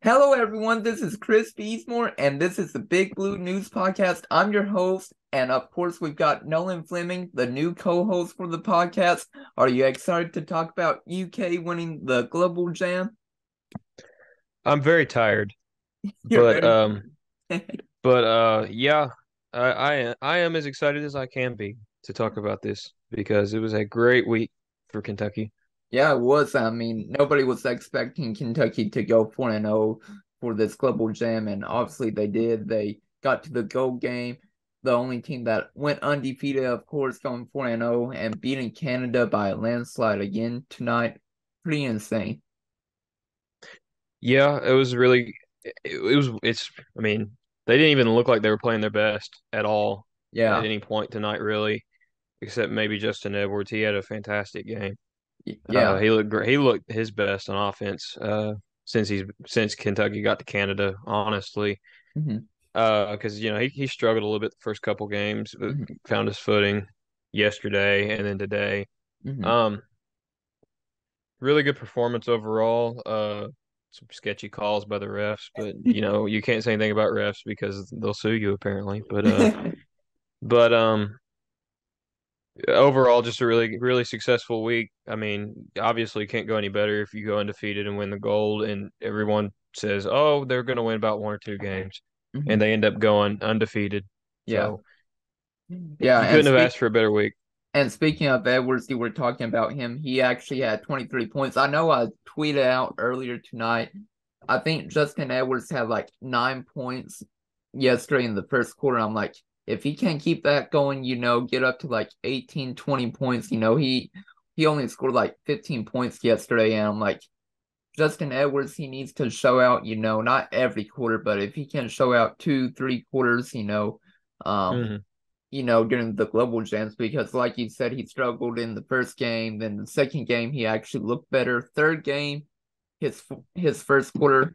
Hello, everyone. This is Chris Beesmore, and this is the Big Blue News Podcast. I'm your host, and of course, we've got Nolan Fleming, the new co-host for the podcast. Are you excited to talk about UK winning the Global Jam? I'm very tired, You're but very. yeah, I am as excited as I can be to talk about this because it was a great week for Kentucky. Yeah, it was. I mean, nobody was expecting Kentucky to go 4-0 for this Global Jam, and obviously they did. They got to the gold game. The only team that went undefeated, of course, going 4-0 and beating Canada by a landslide again tonight. Pretty insane. Yeah, it was really it's I mean, they didn't even look like they were playing their best at all at Yeah. any point tonight really, except maybe Justin Edwards. He had a fantastic game. Yeah. He looked great. He looked his best on offense since Kentucky got to Canada, honestly. Hmm. Because he struggled a little bit the first couple games, but Hmm. found his footing yesterday and then today. Hmm. Um, really good performance overall. Some sketchy calls by the refs, but you can't say anything about refs because they'll sue you apparently. But overall, just a really really successful week. I mean, obviously, it can't go any better if you go undefeated and win the gold, and everyone says, "Oh, they're going to win about one or two games," and Hmm. they end up going undefeated. Yeah. So. Yeah. You couldn't have asked for a better week. And speaking of Edwards, you were talking about him. He actually had 23 points. I know I tweeted out earlier tonight. I think Justin Edwards had like 9 points yesterday in the first quarter. I'm like, if he can keep that going, get up to like 18, 20 points, he only scored like 15 points yesterday. And I'm like, Justin Edwards, he needs to show out, not every quarter, but if he can show out two, 3 quarters, um, Hmm. during the global jams because, like you said, he struggled in the first game. Then the second game, he actually looked better. Third game, his first quarter,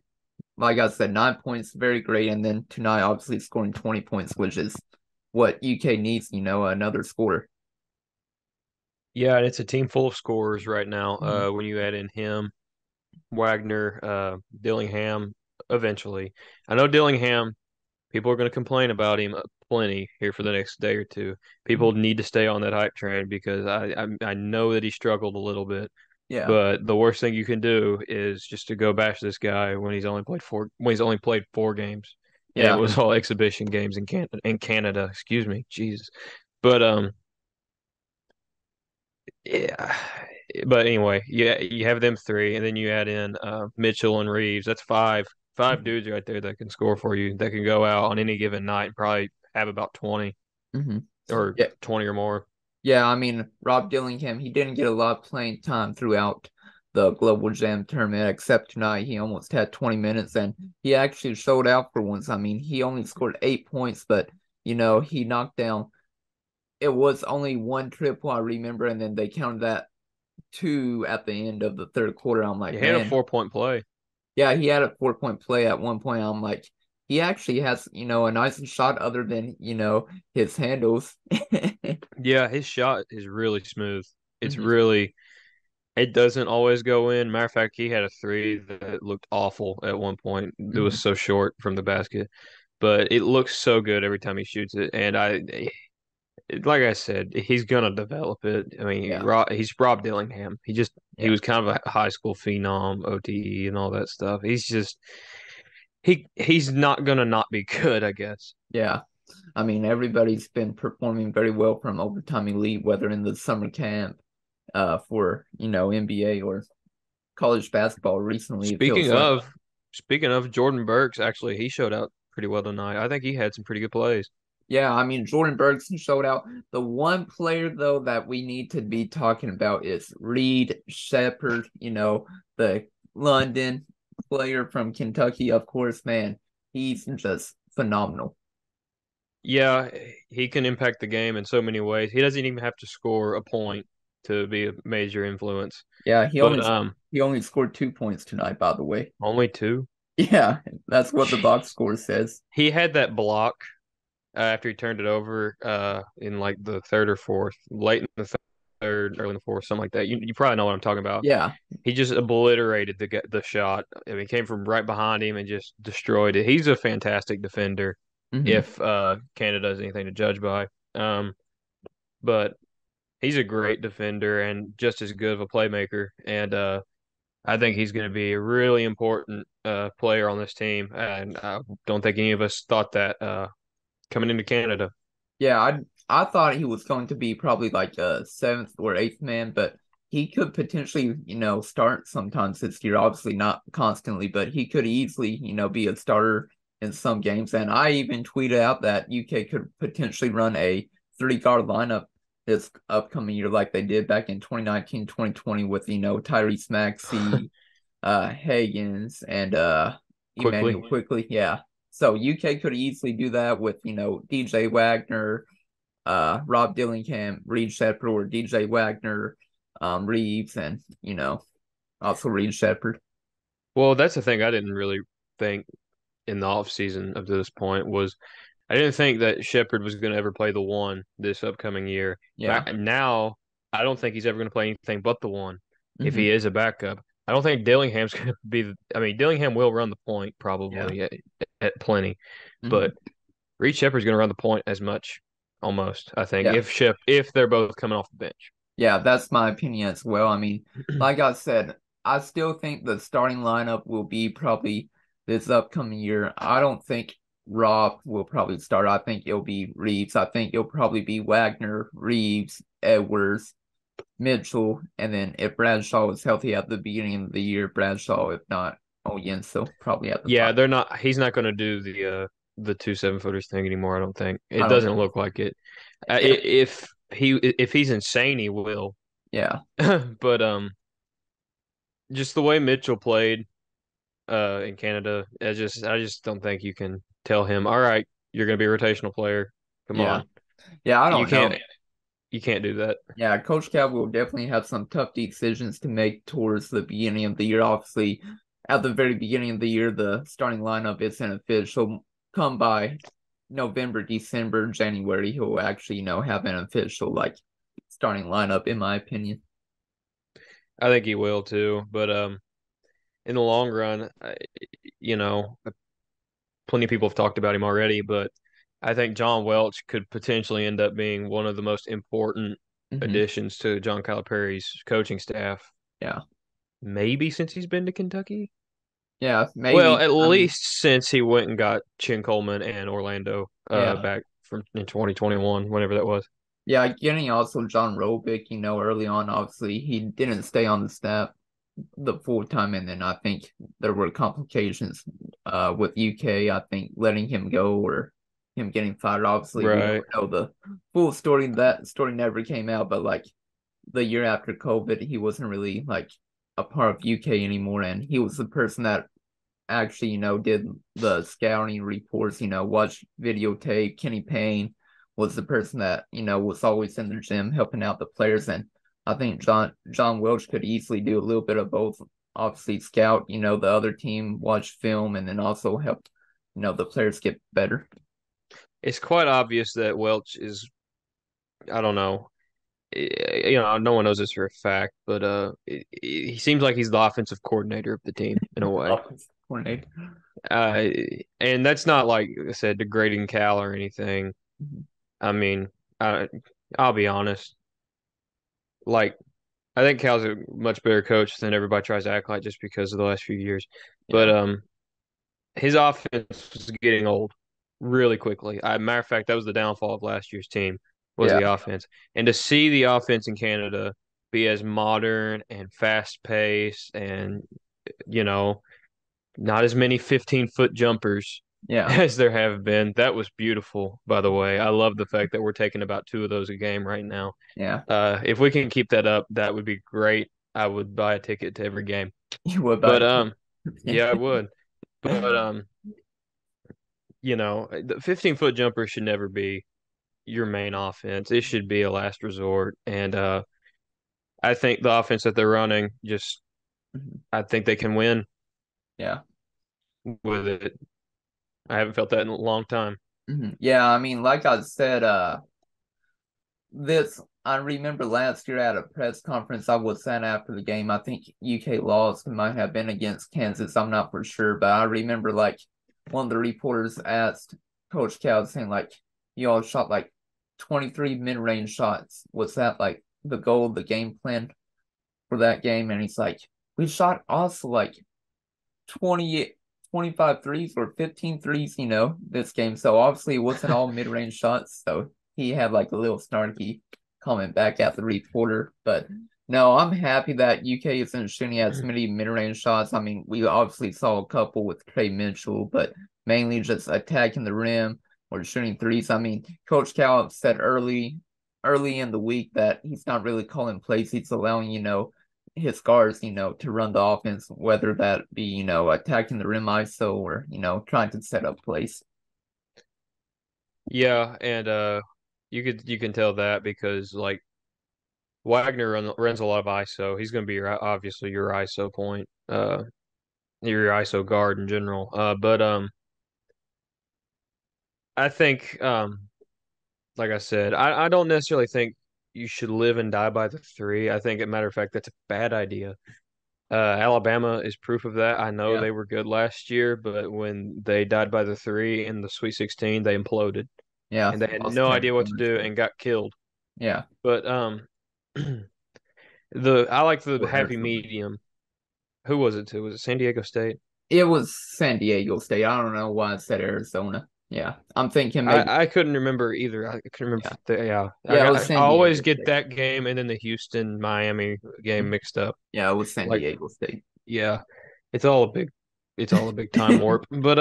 like I said, 9 points, very great. And then tonight, obviously scoring 20 points, which is what UK needs. Another scorer. Yeah, and it's a team full of scorers right now. Mhm. When you add in him, Wagner, Dillingham, eventually. I know Dillingham, people are going to complain about him plenty here for the next day or two. People need to stay on that hype train because I know that he struggled a little bit. Yeah, But the worst thing you can do is just to go bash this guy when he's only played 4 games. And it yeah, was all exhibition games in Canada, excuse me. Jesus. But yeah. But anyway, yeah, you have them three, and then you add in Mitchell and Reeves. That's five hmm dudes right there that can score for you, that can go out on any given night and probably have about 20 hmm or yeah, 20 or more. yeah. I mean, Rob Dillingham, he didn't get a lot of playing time throughout the Global Jam Tournament, except tonight. He almost had 20 minutes, and he actually showed out for once. I mean, he only scored 8 points, but he knocked down. It was only one triple, I remember, and then they counted that two at the end of the third quarter. I'm like, You had a man, 4 point play. yeah, he had a 4 point play at one point. I'm like, he actually has, a nice shot other than, his handles. Yeah, his shot is really smooth. It's Hmm. really, it doesn't always go in. Matter of fact, he had a three that looked awful at one point. It was Hmm. so short from the basket, but it looks so good every time he shoots it. And like I said, he's gonna develop it. I mean, Yeah, he's Rob Dillingham. He yeah, was kind of a high school phenom, OTE, and all that stuff. He's not gonna not be good, I guess. yeah. I mean, everybody's been performing very well from Overtime Elite, whether in the summer camp, for, NBA or college basketball recently, it feels Speaking like. of speaking of Jordan Burks, actually, he showed out pretty well tonight. I think he had some pretty good plays. Yeah, I mean, Jordan Bergson showed out. The one player, though, that we need to be talking about is Reed Shepherd, the London player from Kentucky, of course, man. He's just phenomenal. Yeah, he can impact the game in so many ways. He doesn't even have to score a point to be a major influence. Yeah, But he only scored 2 points tonight, by the way. only two. Yeah, that's what the box score says. He had that block after he turned it over in like the third or fourth, late in the third. third, early in the fourth, something like that. You probably know what I'm talking about. Yeah. He just obliterated the shot. I mean, came from right behind him and just destroyed it. He's a fantastic defender Hmm. if Canada is anything to judge by. Um, but he's a great defender and just as good of a playmaker. And I think he's going to be a really important player on this team. And I don't think any of us thought that coming into Canada. Yeah, I thought he was going to be probably like a seventh or eighth man, but he could potentially, start sometimes this year. Obviously not constantly, but he could easily, be a starter in some games. And I even tweeted out that UK could potentially run a three-guard lineup this upcoming year, like they did back in 2019, 2020 with, Tyrese Maxey, Higgins, and Quickly. Emmanuel Quickly. Yeah. So UK could easily do that with, DJ Wagner, Rob Dillingham, Reed Shepherd, or DJ Wagner, Reeves, and also Reed Shepherd. Well, that's the thing I didn't really think in the offseason up to this point was I didn't think that Shepard was going to ever play the one this upcoming year. Yeah. Now, I don't think he's ever going to play anything but the one if Hmm. he is a backup. I don't think Dillingham's going to be. I mean, Dillingham will run the point Yeah. probably at plenty, Hmm. but Reed Shepard's going to run the point as much, almost. I think Yeah. if they're both coming off the bench. Yeah, that's my opinion as well. I mean, like I said, I still think the starting lineup will be probably this upcoming year. I don't think Rob will probably start. I think it'll be Reeves. I think it'll probably be Wagner, Reeves, Edwards, Mitchell, and then if Bradshaw is healthy at the beginning of the year, Bradshaw. If not, so probably at the Yeah, five. they're not. He's not going to do the two 7-footers thing anymore. I don't think I it don't doesn't think. look like it. Yeah, If he's insane, he will. yeah, But just the way Mitchell played in Canada, I just don't think you can tell him, all right, you're going to be a rotational player. Come yeah, on, yeah. I you don't know. can't do that. Yeah, Coach Cal will definitely have some tough decisions to make towards the beginning of the year. Obviously, at the very beginning of the year, the starting lineup isn't official. Come by November, December, January, he'll actually, have an official like starting lineup, in my opinion. I think he will too. But in the long run, you know, plenty of people have talked about him already, but I think John Welch could potentially end up being one of the most important Hmm. additions to John Calipari's coaching staff, Yeah, maybe since he's been to Kentucky. yeah, Well, maybe. at I mean, least since he went and got Chin Coleman and Orlando yeah, back from in 2021, whenever that was. yeah. Getting also John Robick, early on, obviously he didn't stay on the staff the full time, and then I think there were complications with UK. I think letting him go or him getting fired. Obviously, we don't Right. know the full story. That story never came out, but like the year after COVID, he wasn't really like a part of UK anymore, and he was the person that actually, did the scouting reports, watched videotape. Kenny Payne was the person that, was always in the gym helping out the players. And I think John Welch could easily do a little bit of both. Obviously scout, the other team, watch film, and then also help, the players get better. It's quite obvious that Welch is, I don't know, you know, no one knows this for a fact, but he seems like he's the offensive coordinator of the team in a way. Offensive coordinator. Uh, and that's not like I said degrading Cal or anything. Mhm. I mean, I, I'll be honest. Like, I think Cal's a much better coach than everybody tries to act like just because of the last few years. But Yeah. his offense was getting old really quickly. Matter of fact, that was the downfall of last year's team was Yeah. the offense. And to see the offense in Canada be as modern and fast paced and you know not as many 15-foot jumpers Yeah. as there have been, that was beautiful. By the way, I love the fact that we're taking about two of those a game right now. Yeah. If we can keep that up, that would be great. I would buy a ticket to every game. You would buy But it. Yeah. yeah, I would. But the 15-foot jumper should never be your main offense. It should be a last resort. And I think the offense that they're running just Mhm. I think they can win Yeah. with it. I haven't felt that in a long time. Mhm. Yeah, I mean, like I said, I remember last year at a press conference I was at after the game. I think UK lost. It might have been against Kansas. I'm not for sure, but I remember like one of the reporters asked Coach Cal saying like, "You all shot like 23 mid-range shots. Was that like the goal, the game plan for that game?" And he's like, "We shot also like 20, 25 threes or 15 threes, this game. So obviously it wasn't all mid-range shots. So he had like a little snarky comment back at the reporter. But no, I'm happy that UK isn't shooting as many mid-range shots. I mean, we obviously saw a couple with Trey Mitchell, but mainly just attacking the rim or shooting threes. I mean, Coach Cal said early in the week that he's not really calling plays. He's allowing, his guards, to run the offense, whether that be, attacking the rim ISO or, trying to set up plays. Yeah, and you can tell that because like Wagner runs a lot of ISO. He's going to be obviously your ISO point, your ISO guard in general. But I think like I said, I don't necessarily think you should live and die by the three. I think, as a matter of fact, that's a bad idea. Alabama is proof of that. I know Yeah. they were good last year, but when they died by the three in the Sweet 16, they imploded Yeah. and they had Lost no 10 idea what to points. do and got killed. Yeah. But the I like the Or happy Arizona. medium. Who was it to? Was it San Diego State? It was San Diego State. I don't know why I said Arizona. Yeah. I'm thinking maybe. I couldn't remember either. I couldn't remember. Yeah. Yeah, Yeah, it was I San always Diego get State. that game and then the Houston Miami game mixed up. Yeah, it was San Like, Diego State. yeah, it's all a big, it's all a big time warp. But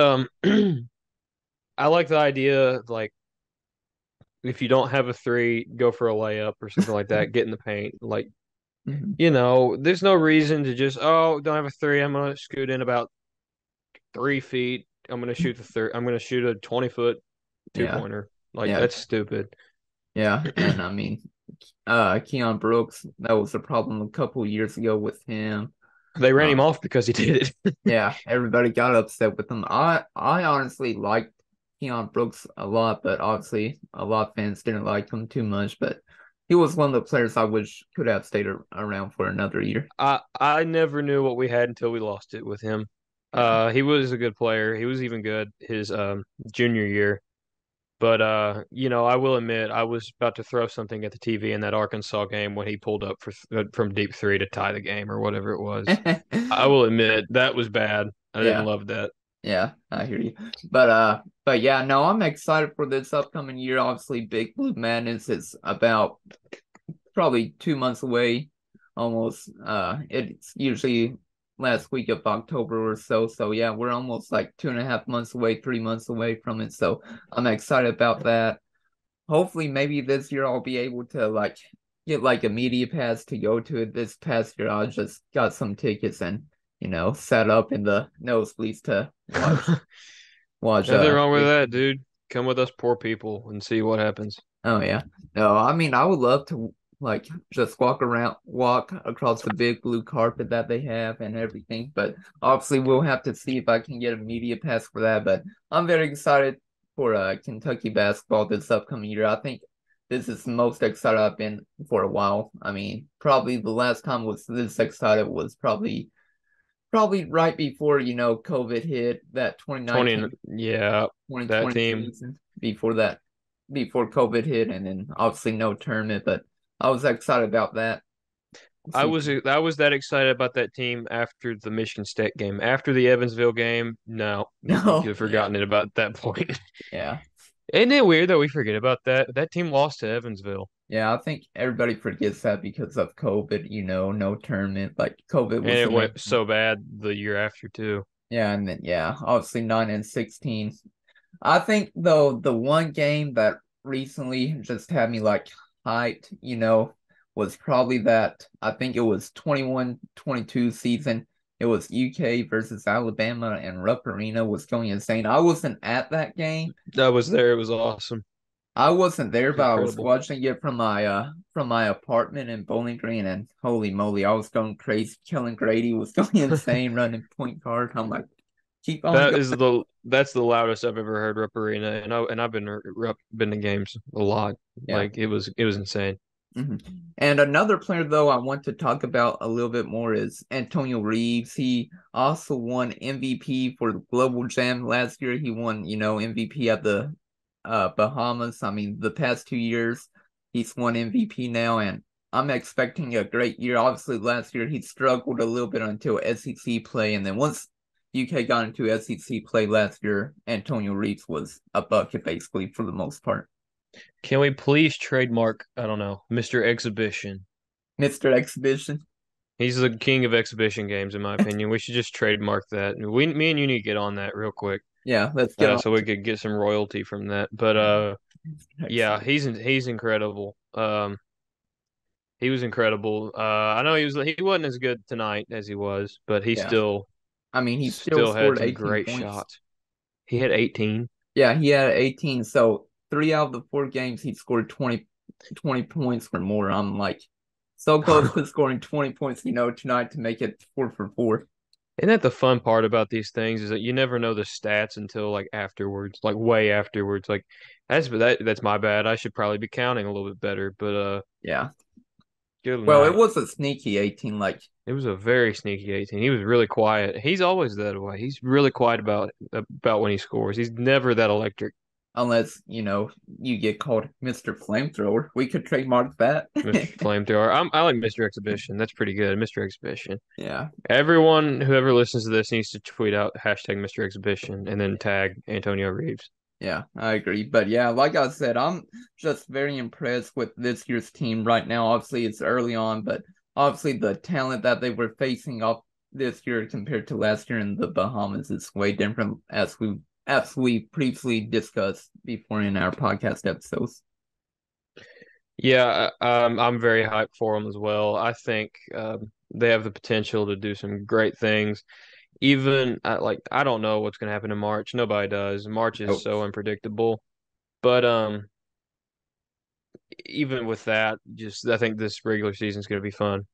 I like the idea like if you don't have a three, go for a layup or something like that. Get in the paint. Like, Mhm. there's no reason to just don't have a three. I'm gonna scoot in about 3 feet. I'm gonna shoot the third. I'm gonna shoot a 20-foot two Yeah. pointer. Like Yeah. that's stupid. Yeah. And I mean, Keon Brooks, that was a problem a couple years ago with him. They ran Uh, him off because he did it. yeah, everybody got upset with him. I honestly liked Keon Brooks a lot, but obviously a lot of fans didn't like him too much. But he was one of the players I wish could have stayed around for another year. I never knew what we had until we lost it with him. Yeah. He was a good player. He was even good his junior year. But I will admit I was about to throw something at the TV in that Arkansas game when he pulled up from deep three to tie the game or whatever it was. I will admit that was bad. I didn't Yeah. love that. Yeah, I hear you. But yeah, no, I'm excited for this upcoming year. Obviously, Big Blue Madness is about probably 2 months away, almost. It's usually last week of October or so. So yeah, we're almost like 2.5 months away, 3 months away from it. So I'm excited about that. Hopefully, maybe this year I'll be able to like get like a media pass to go to it. This past year, I just got some tickets and set up in the nosebleeds to watch. Nothing wrong with that, dude. Come with us poor people and see what happens. Oh yeah. No, I mean I would love to like just walk across the big blue carpet that they have and everything. But obviously we'll have to see if I can get a media pass for that. But I'm very excited for Kentucky basketball this upcoming year. I think this is the most excited I've been for a while. I mean, probably the last time was this excited was probably right before, COVID hit that 20, 2019 yeah, that 2020 team. season before COVID hit, and then obviously no tournament, but I was excited about that season. I was that excited about that team after the Michigan State game. After the Evansville game, no, you could No, have yeah, forgotten it about that point. yeah, Isn't it weird that we forget about that? That team lost to Evansville, yeah. I think everybody forgets that because of COVID, no tournament. Like COVID and was it the main went thing. so bad the year after too. Yeah, and then yeah, obviously 9 and 16. I think though the one game that recently just had me like hyped, was probably that I think it was 21-22 season. It was UK versus Alabama and Rupp Arena was going insane. I wasn't at that game. That was there. It was awesome. I wasn't there, It was but I was incredible. watching it from my apartment in Bowling Green, and holy moly, I was going crazy. Kellen Grady was going insane running point guard. I'm like, Keep on going. That's the loudest I've ever heard Rupp Arena, and I've been to games a lot. Yeah. Like it was insane. hmm And another player, though, I want to talk about a little bit more is Antonio Reeves. He also won MVP for the Global Jam last year. He won, MVP at the Bahamas. I mean, the past 2 years, he's won MVP now, and I'm expecting a great year. Obviously, last year he struggled a little bit until SEC play, and then once UK got into SEC play last year, Antonio Reeves was a bucket basically for the most part. Can we please trademark, I don't know, Mr. Exhibition? Mr. Exhibition. He's the king of exhibition games, in my opinion. We should just trademark that. Me and you need to get on that real quick, Yeah, let's get on. so we could get some royalty from that. But Yeah. yeah, he's incredible. He was incredible. I know he wasn't as good tonight as he was, but he Yeah. I mean, he still still had scored some 18 great points. shots. He had 18. Yeah, he had 18. So 3 out of the 4 games, he scored 20 points or more. I'm like so close to scoring 20 points, tonight to make it 4 for 4. Isn't that the fun part about these things is that you never know the stats until like afterwards, like way afterwards. Like that's my bad. I should probably be counting a little bit better, but Yeah. good Well, it night. was a sneaky 18, like, It was a very sneaky 18. He was really quiet. He's always that way. He's really quiet about when he scores. He's never that electric. unless, you get called Mr. Flamethrower. We could trademark that. Mr. Flamethrower. I like Mr. Exhibition. That's pretty good. Mr. Exhibition. Yeah. Everyone whoever listens to this needs to tweet out hashtag Mr. Exhibition and then tag Antonio Reeves. Yeah, I agree. But yeah, like I said, I'm just very impressed with this year's team right now. Obviously, it's early on, but obviously the talent that they were facing off this year compared to last year in the Bahamas is way different as we previously discussed before in our podcast episodes. Yeah, I'm very hyped for them as well. I think they have the potential to do some great things. Even I don't know what's going to happen in March. Nobody does. March is So so unpredictable. But even with that, just I think this regular season is going to be fun.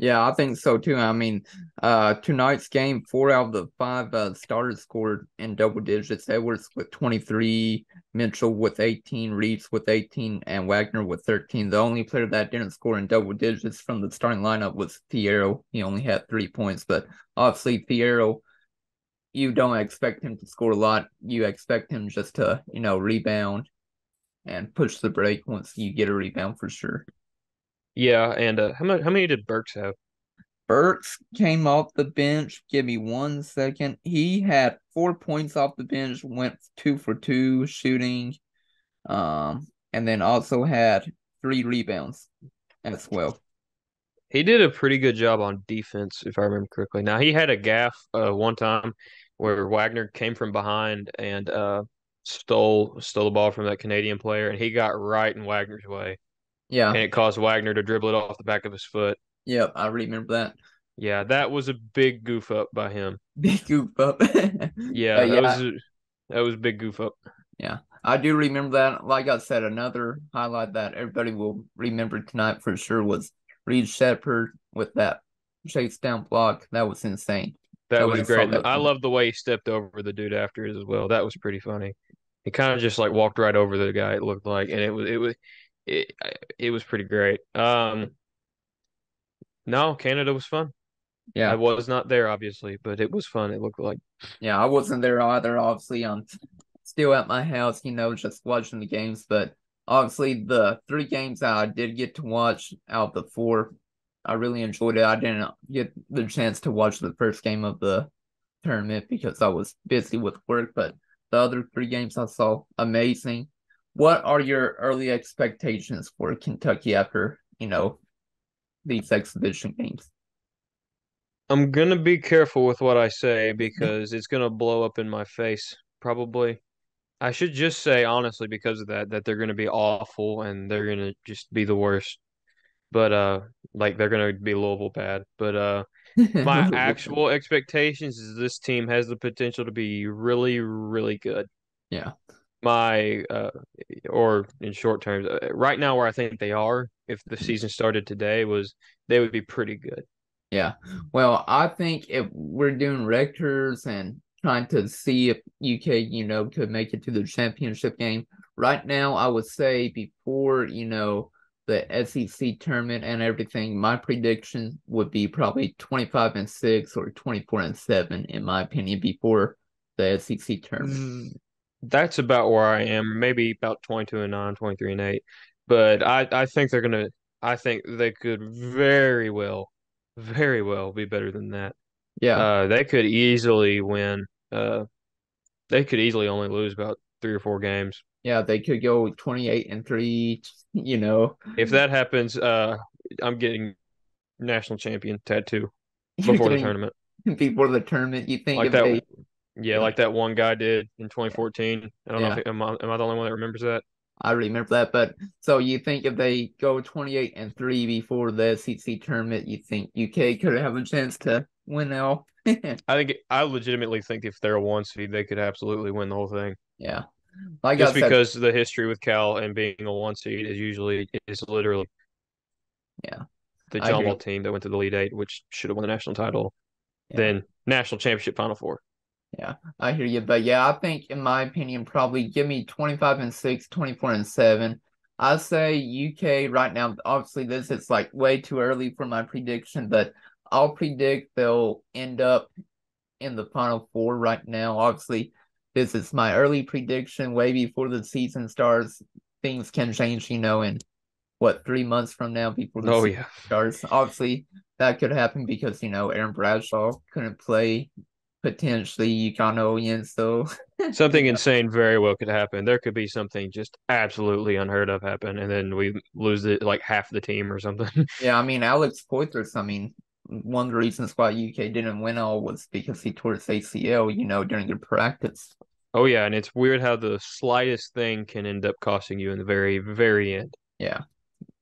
yeah, I think so too. I mean, tonight's game, 4 out of the 5 starters scored in double digits. Edwards with 23, Mitchell with 18, Reeves with 18, and Wagner with 13. The only player that didn't score in double digits from the starting lineup was Fierro. He only had 3 points, but obviously Fierro, you don't expect him to score a lot. You expect him just to, rebound and push the break once you get a rebound for sure. Yeah, and how many did Burks have? Burks came off the bench. Give me 1 second. He had 4 points off the bench, went 2 for 2 shooting, and then also had 3 rebounds as well. He did a pretty good job on defense, if I remember correctly. Now he had a gaff one time where Wagner came from behind and stole the ball from that Canadian player, and he got right in Wagner's way, Yeah, and it caused Wagner to dribble it off the back of his foot. yep, I remember that. Yeah, that was a big goof up by him. Big goop up. Yeah, But yeah, that was a big goof up. yeah, I do remember that. Like I said, another highlight that everybody will remember tonight for sure was Reed Shepard with that chase down block. That was insane. That was Nobody saw great. that I coming. love the way he stepped over the dude after it as well. That was pretty funny. He kind of just like walked right over the guy. It looked like, and it, it was pretty great. No, Canada was fun. I Yeah. was not there, obviously, but it was fun. It looked like. Yeah, I wasn't there either. Obviously, I'm still at my house, just watching the games. But obviously, the 3 games that I did get to watch out of the 4, I really enjoyed it. I didn't get the chance to watch the first game of the tournament because I was busy with work. But the other 3 games I saw, amazing. What are your early expectations for Kentucky after, these exhibition games? I'm gonna be careful with what I say because it's gonna blow up in my face, probably. I should just say honestly because of that they're gonna be awful and they're gonna just be the worst. But like they're gonna be Louisville bad. But my actual expectations is this team has the potential to be really, really good. Yeah. My or in short terms, right now where I think they are, if the season started today, was they would be pretty good. Yeah. Well, I think if we're doing Rectors and trying to see if UK, could make it to the championship game. Right now, I would say before, the SEC tournament and everything, my prediction would be probably 25-6 or 24-7, in my opinion, before the SEC tournament. That's about where I am, maybe about 22-9, 23-8. But I think I think they could very well be better than that. Yeah. They could easily win. They could easily only lose about 3 or 4 games. Yeah, they could go 28-3, If that happens, I'm getting national champion tattoo You're before the getting tournament. before the tournament. You think Like if that, they, yeah, yeah, like that one guy did in 2014. I don't know if yeah, am I the only one that remembers that? I remember that. But so you think if they go 28-3 before the SEC tournament, you think UK could have a chance to win now? I legitimately think if they're a 1 seed, they could absolutely win the whole thing. Yeah, like I Just said, because the history with Cal and being a 1 seed is literally yeah, the I John hear Ball you. team that went to the Elite Eight, which should have won the national title, Yeah, then national championship Final Four. yeah, I hear you. But yeah, I think in my opinion, probably give me 25-6, 24-7. I say UK right now. Obviously, this is like way too early for my prediction, but I'll predict they'll end up in the Final Four right now. Obviously, this is my early prediction way before the season starts. Things can change, in what, 3 months from now before the Oh season yeah, starts. Obviously, that could happen because, Aaron Bradshaw couldn't play, potentially Ukanoian. So, something insane very well could happen. There could be something just absolutely unheard of happen, and then we lose it like half the team or something. yeah, I mean, Alex Poitras, one of the reasons why UK didn't win all was because he tore his ACL, during the practice. Oh yeah, and it's weird how the slightest thing can end up costing you in the very end. Yeah,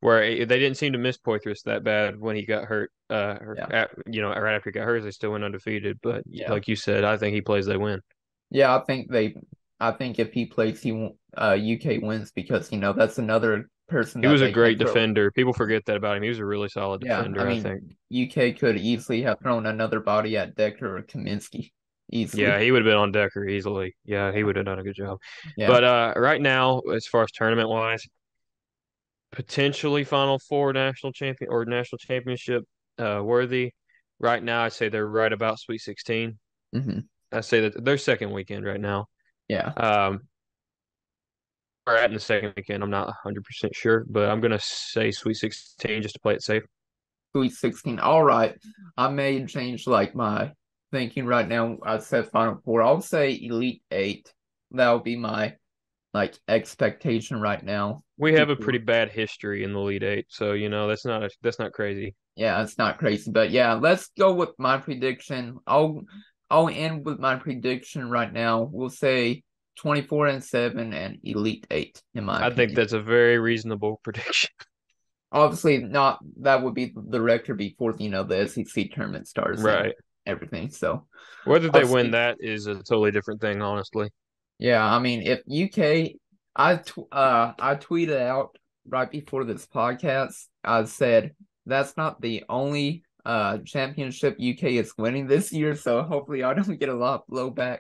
Where they didn't seem to miss Poitras that bad when he got hurt. yeah, Right after he got hurt, they still went undefeated. But yeah. like you said, I think he plays, they win. Yeah, I think if he plays, UK wins because that's another person He that was a they can great throw. defender. People forget that about him. He was a really solid Yeah, I defender, I think. mean UK could easily have thrown another body at Decker or Kaminsky, Yeah, easily. he would have been on Decker easily. Yeah, he Yeah, would have done a good job. yeah. But right now, as far as tournament wise, potentially Final Four national champion or national championship worthy. Right now, I say they're right about Sweet 16. Hmm. I say that their second weekend right now. Yeah. Um, we're at in the second weekend. I'm not 100% sure, but I'm gonna say Sweet 16 just to play it safe. Sweet 16. All right. I may change like my thinking right now. I said Final Four. I'll say Elite Eight. That'll be my like expectation right now. We have a pretty Before. bad history in the Elite Eight, so that's not crazy. Yeah, it's not crazy, but yeah, let's go with my prediction. I'll end with my prediction right now. We'll say 24-7 and Elite Eight, in my I think opinion. that's a very reasonable prediction. Obviously, not that would be the record before the SEC tournament starts and Right. everything. So Whether they win obviously, that is a totally different thing, honestly. yeah. I mean, if UK, I tweeted out right before this podcast. I said that's not the only championship UK is winning this year. So hopefully, I don't get a lot of blowback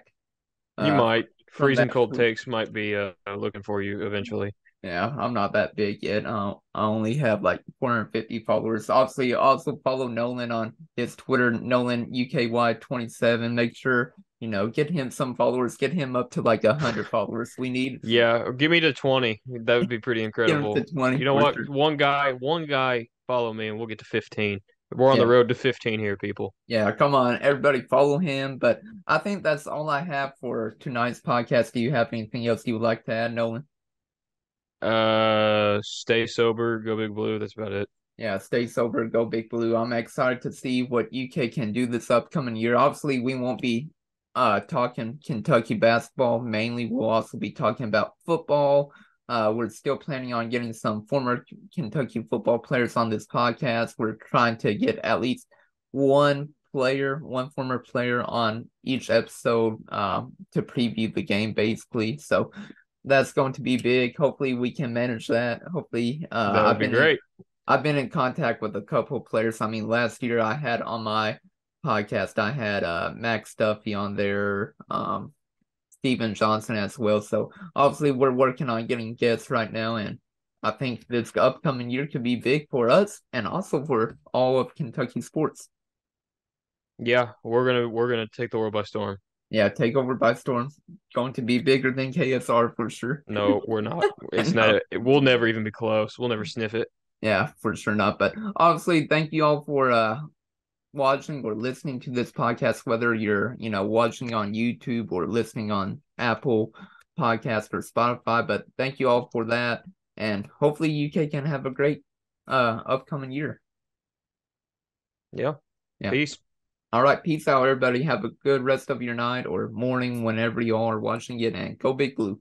You uh might. from Freezing that cold tweet. takes might be looking for you eventually. Yeah, I'm not that big yet. I only have like 450 followers. Obviously, also follow Nolan on his Twitter, Nolan UKY27. Make sure, get him some followers, get him up to like 100 followers. We need Yeah, give me to 20. That would be pretty get him to incredible. 20 You know for what? sure. One guy follow me and we'll get to 15. We're on the Yeah, road to 15 here, people. yeah, come on, everybody follow him. But I think that's all I have for tonight's podcast. Do you have anything else you would like to add, Nolan? Stay sober, go big blue. That's about it. Yeah, stay sober, go Big Blue. I'm excited to see what UK can do this upcoming year. Obviously, we won't be talking Kentucky basketball mainly. We'll also be talking about football. We're still planning on getting some former Kentucky football players on this podcast. We're trying to get at least one former player on each episode to preview the game, basically. So that's going to be big. Hopefully, we can manage that. Hopefully, That would be great. I've been in contact with a couple of players. I mean, last year I had on my podcast. I had Max Duffy on there, Steven Johnson as well. So obviously we're working on getting guests right now, and I think this upcoming year could be big for us and also for all of Kentucky sports. Yeah, we're gonna take the world by storm. Yeah, take over by storm. Going to be bigger than KSR for sure. No, we're not. It's No. not. We'll never even be close. We'll never sniff it. Yeah, for sure not. But obviously, thank you all for watching or listening to this podcast, whether you're, watching on YouTube or listening on Apple Podcast or Spotify. But thank you all for that. And hopefully UK can have a great upcoming year. Yeah. Yeah. Peace. All right. Peace out, everybody. Have a good rest of your night or morning whenever you all are watching it, and go Big Blue.